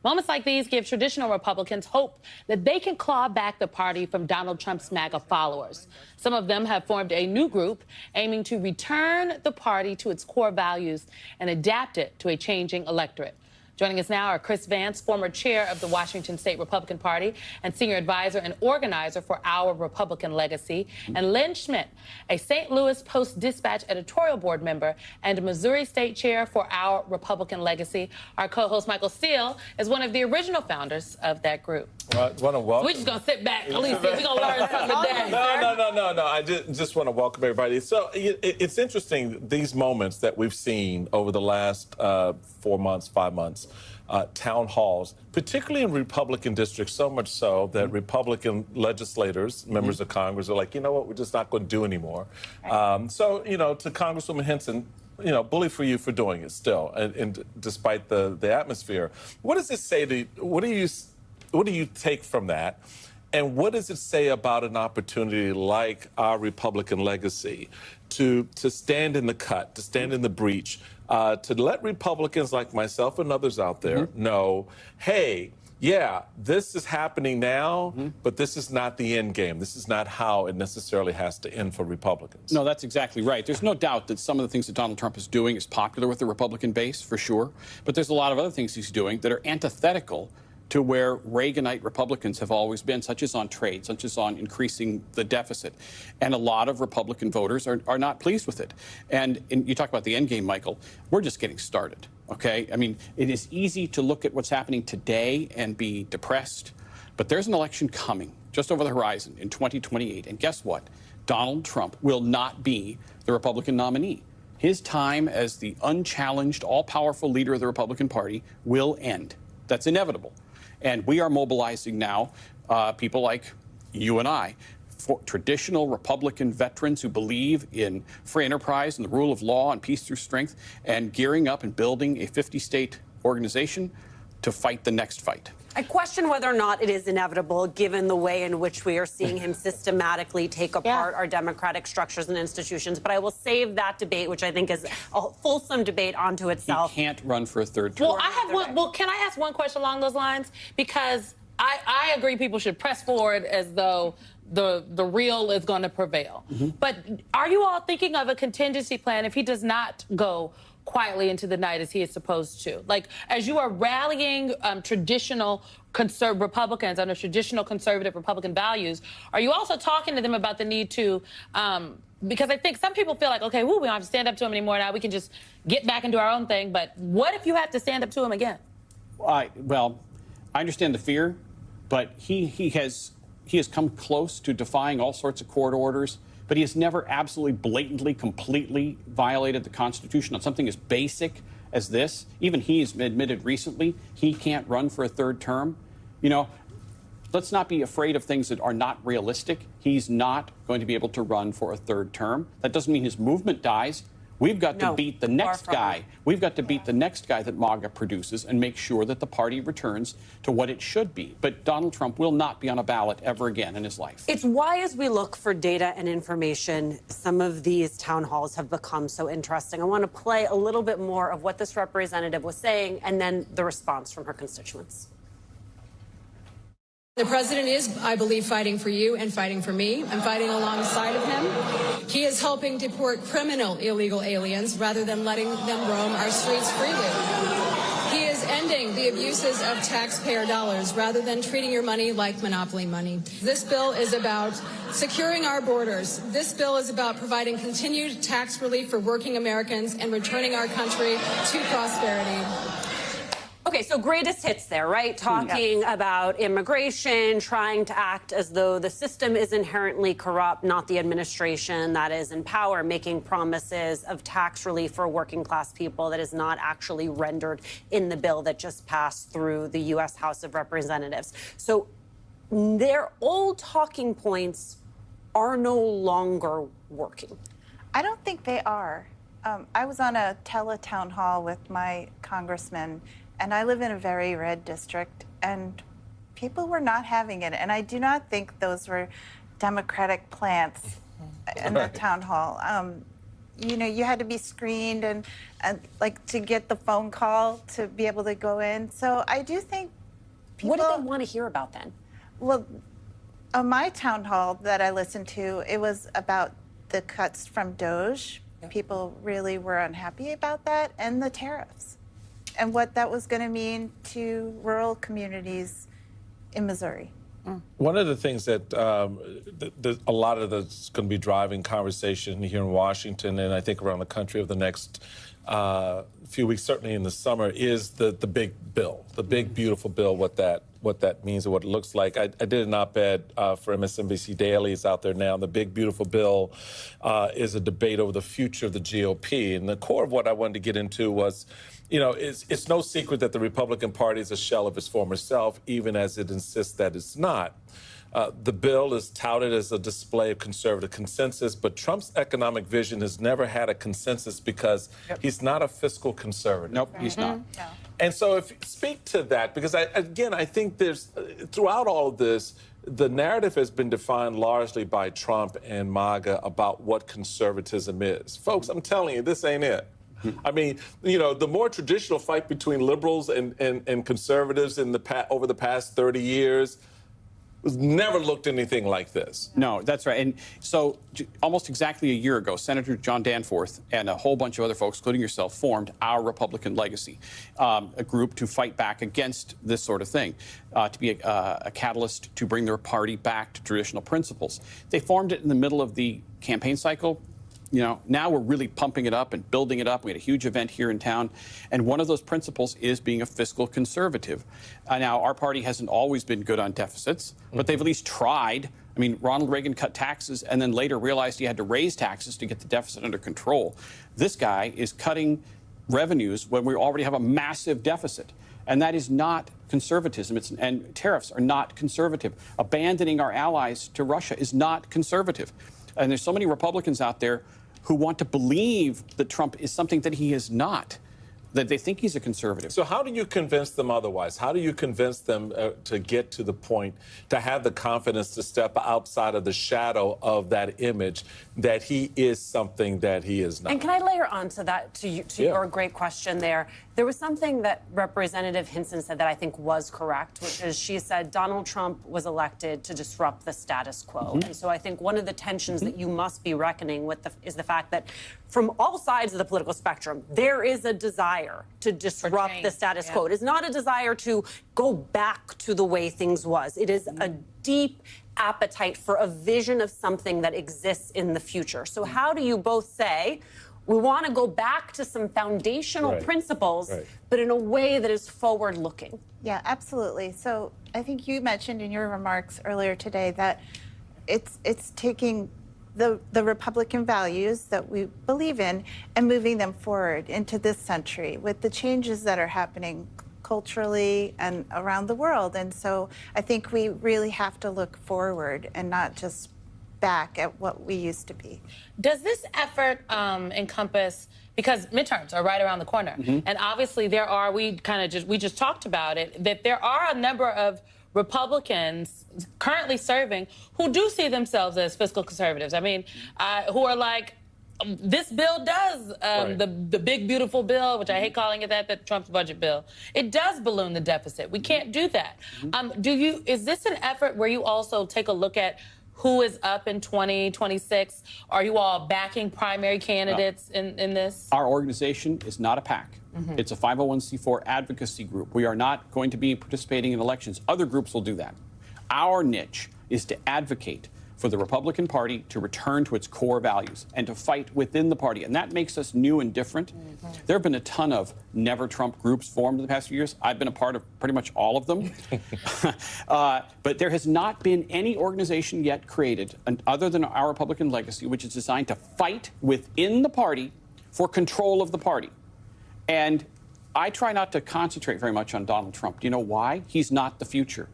Moments like these give traditional Republicans hope that they can claw back the party from Donald Trump's MAGA followers. Some of them have formed a new group aiming to return the party to its core values and adapt it to a changing electorate. Joining us now are Chris Vance, former chair of the Washington State Republican Party and senior advisor and organizer for Our Republican Legacy, and Lynn Schmidt, a St. Louis Post-Dispatch editorial board member and Missouri State chair for Our Republican Legacy. Our co-host Michael Steele is one of the original founders of that group. Well, I want to welcome. We're just going to sit back. At least we're going to learn something today. No. I just want to welcome everybody. So it's interesting, these moments that we've seen over the last 4 months, 5 months, town halls, particularly in Republican districts, so much so that Republican legislators, members of Congress, are like, you know what, we're just not going to do anymore. So, to Congresswoman Henson, bully for you for doing it still, and despite the atmosphere. What does this say to you? What do you take from that? And what does it say about an opportunity like Our Republican Legacy to stand in the cut, to stand in the breach, to let Republicans like myself and others out there know, hey, yeah, this is happening now, but this is not the end game. This is not how it necessarily has to end for Republicans. No, that's exactly right. There's no doubt that some of the things that Donald Trump is doing is popular with the Republican base, for sure. But there's a lot of other things he's doing that are antithetical to where Reaganite Republicans have always been, such as on trade, such as on increasing the deficit. And a lot of Republican voters are not pleased with it. And you talk about the end game, Michael, we're just getting started, okay? I mean, it is easy to look at what's happening today and be depressed, but there's an election coming just over the horizon in 2028. And guess what? Donald Trump will not be the Republican nominee. His time as the unchallenged, all-powerful leader of the Republican Party will end. That's inevitable. And we are mobilizing now people like you and I, for traditional Republican veterans who believe in free enterprise and the rule of law and peace through strength, and gearing up and building a 50-state organization to fight the next fight. I question whether or not it is inevitable, given the way in which we are seeing him systematically take apart our democratic structures and institutions. But I will save that debate, which I think is a fulsome debate unto itself. He can't run for a third term. Well, can I ask one question along those lines? Because I agree people should press forward as though the real is going to prevail. But are you all thinking of a contingency plan if he does not go quietly into the night as he is supposed to? Like, as you are rallying traditional Republicans under traditional conservative Republican values, are you also talking to them about the need to, because I think some people feel like, okay, we don't have to stand up to him anymore now, we can just get back and do our own thing, but what if you have to stand up to him again? Well, I understand the fear, but he has come close to defying all sorts of court orders, but he has never absolutely, blatantly, completely violated the Constitution on something as basic as this. Even he's admitted recently he can't run for a third term. Let's not be afraid of things that are not realistic. He's not going to be able to run for a third term. That doesn't mean his movement dies. We've got to beat the next guy. We've got to beat the next guy that MAGA produces and make sure that the party returns to what it should be. But Donald Trump will not be on a ballot ever again in his life. It's why, as we look for data and information, some of these town halls have become so interesting. I want to play a little bit more of what this representative was saying and then the response from her constituents. The president is, I believe, fighting for you and fighting for me. I'm fighting alongside of him. He is helping deport criminal illegal aliens rather than letting them roam our streets freely. He is ending the abuses of taxpayer dollars rather than treating your money like monopoly money. This bill is about securing our borders. This bill is about providing continued tax relief for working Americans and returning our country to prosperity. Okay, so greatest hits there, right? Talking about immigration, trying to act as though the system is inherently corrupt, not the administration that is in power, making promises of tax relief for working class people that is not actually rendered in the bill that just passed through the U.S. House of Representatives. So their old talking points are no longer working. I don't think they are. I was on a tele-town hall with my congressman, and I live in a very red district, and people were not having it. And I do not think those were Democratic plants in the town hall. You had to be screened and like to get the phone call to be able to go in. So I do think What did they want to hear about then? Well, on my town hall that I listened to, it was about the cuts from DOGE. Yep. People really were unhappy about that, and the tariffs, and what that was going to mean to rural communities in Missouri. One of the things that a lot of that's going to be driving conversation here in Washington and I think around the country over the next few weeks, certainly in the summer, is the big bill, the big, beautiful bill, what that means and what it looks like. I did an op-ed for MSNBC Daily. It's out there now. The big, beautiful bill is a debate over the future of the GOP. And the core of what I wanted to get into was, you know, it's no secret that the Republican Party is a shell of its former self, even as it insists that it's not. The bill is touted as a display of conservative consensus, but Trump's economic vision has never had a consensus because he's not a fiscal conservative. Nope, he's not. No. And so if speak to that, because I think there's, throughout all of this, the narrative has been defined largely by Trump and MAGA about what conservatism is. Folks, I'm telling you, this ain't it. I mean, you know, the more traditional fight between liberals and conservatives over the past 30 years was never looked anything like this. No, that's right. And so almost exactly a year ago, Senator John Danforth and a whole bunch of other folks, including yourself, formed Our Republican Legacy, a group to fight back against this sort of thing, to be a catalyst to bring their party back to traditional principles. They formed it in the middle of the campaign cycle. You know, now we're really pumping it up and building it up. We had a huge event here in town. And one of those principles is being a fiscal conservative. Now, our party hasn't always been good on deficits, but they've at least tried. I mean, Ronald Reagan cut taxes and then later realized he had to raise taxes to get the deficit under control. This guy is cutting revenues when we already have a massive deficit. And that is not conservatism. And tariffs are not conservative. Abandoning our allies to Russia is not conservative. And there's so many Republicans out there who want to believe that Trump is something that he is not, that they think he's a conservative. So how do you convince them otherwise? How do you convince them to get to the point, to have the confidence to step outside of the shadow of that image, that he is something that he is not? And can I layer onto that, to your great question there? There was something that Representative Hinson said that I think was correct, which is she said Donald Trump was elected to disrupt the status quo. And so I think one of the tensions that you must be reckoning with is the fact that from all sides of the political spectrum, there is a desire to disrupt the status quo. It is not a desire to go back to the way things was. It is a deep appetite for a vision of something that exists in the future. So how do you both say, we want to go back to some foundational principles, but in a way that is forward-looking? Yeah, absolutely. So I think you mentioned in your remarks earlier today that it's taking the Republican values that we believe in and moving them forward into this century with the changes that are happening culturally and around the world. And so I think we really have to look forward and not just back at what we used to be. Does this effort encompass, because midterms are right around the corner, and obviously there are, we just talked about it, that there are a number of Republicans currently serving who do see themselves as fiscal conservatives. I mean, who are like, this bill does, the big, beautiful bill, which I hate calling it that, Trump's budget bill, it does balloon the deficit. We can't do that. Is this an effort where you also take a look at who is up in 2026? Are you all backing primary candidates in this? Our organization is not a PAC. It's a 501c4 advocacy group. We are not going to be participating in elections. Other groups will do that. Our niche is to advocate for the Republican Party to return to its core values and to fight within the party. And that makes us new and different. There have been a ton of Never Trump groups formed in the past few years. I've been a part of pretty much all of them. But there has not been any organization yet created, other than Our Republican Legacy, which is designed to fight within the party for control of the party. And I try not to concentrate very much on Donald Trump. Do you know why? He's not the future.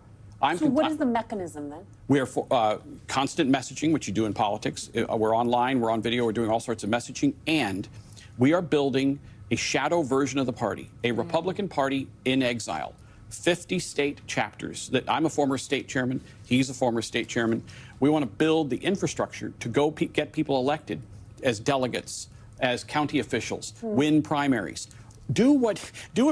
So what is the mechanism then? We are for constant messaging, which you do in politics. We're online, we're on video, we're doing all sorts of messaging, and we are building a shadow version of the party, a Republican Party in exile. 50 state chapters. I'm a former state chairman, he's a former state chairman. We want to build the infrastructure to go get people elected as delegates, as county officials, win primaries. do what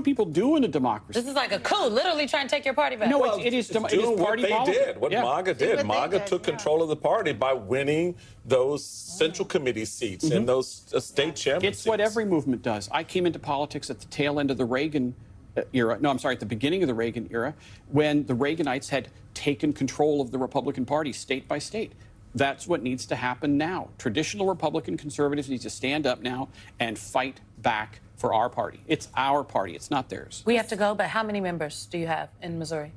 people do in a democracy. This is like a coup, literally trying to take your party back. No, Well, it is doing party what they politics. did, what Yeah. MAGA did. what they MAGA did, took yeah. control of the party by winning those central committee seats and those state chairman It's seats. what every movement does. I came into politics at the tail end of the Reagan era. No, I'm sorry, at the beginning of the Reagan era, when the Reaganites had taken control of the Republican Party state by state. That's what needs to happen now. Traditional Republican conservatives need to stand up now and fight back for our party. It's our party. It's not theirs. We have to go, but how many members do you have in Missouri?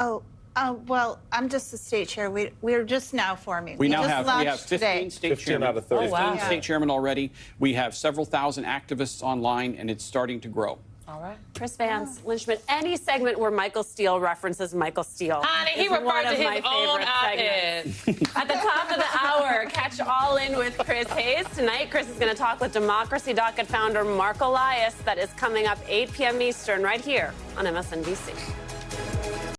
Well, I'm just the state chair. We're just now forming. We now just have launched 15 today. state 15 chairmen. out of 30. 15 Oh, wow. state chairmen already. We have several thousand activists online, and it's starting to grow. All right. Chris Vance, Lynn Schmidt, any segment where Michael Steele references Michael Steele. Honey, he is one referred to of his my own favorite op-ed. segments. At the top of the hour, catch All In with Chris Hayes. Tonight, Chris is going to talk with Democracy Docket founder Mark Elias. That is coming up 8 p.m. Eastern right here on MSNBC.